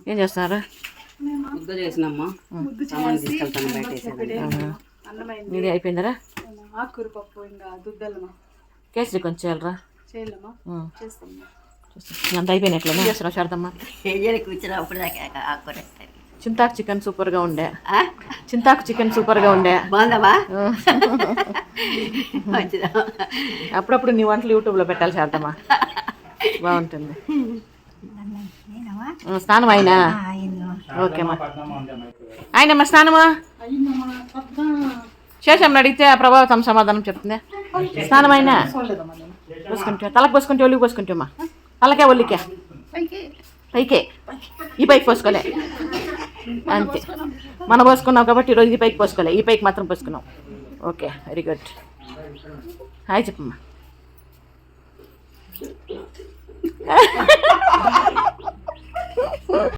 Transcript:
ఏం చేస్తున్నారు? ముద్ద చేసినమ్మా, సామాన్ తీసుకెళ్తాను బయట. మీది అయిపోయిందరా? ఆకుకూర పప్పు ఇంకా దుద్దలమా కేసరి కొంచెం చేయాలరా? చేయలేమా, చేస్తామ్మా. అంత అయిపోయినట్లే చేస్తున్నావు శారదమ్మ? కూర్చున్నప్పుడు ఆకుకూర చింతాకు చికెన్ సూపర్గా ఉండే. చింతాకు చికెన్ సూపర్గా ఉండే. బాగుందమ్మా. అప్పుడప్పుడు నీ వంటలు యూట్యూబ్లో పెట్టాలి శారదమ్మ, బాగుంటుంది. స్నానం అయినా? ఓకేమ్మా. ఆయనమ్మా స్నానమా చేసామని అడిగితే ప్రభావితం సమాధానం చెప్తుంది. స్నానం అయినా పోసుకుంటే తలకు పోసుకుంటే ఒలికి పోసుకుంటామా? తలకే ఒలికే పైకే, ఈ పైకి పోసుకోలే అంతే. మనం పోసుకున్నాం కాబట్టి ఈరోజు ఈ పైకి పోసుకోలే, ఈ పైకి మాత్రం పోసుకున్నాం. Okay, very good. హాయ్ చెప్పమ్మా.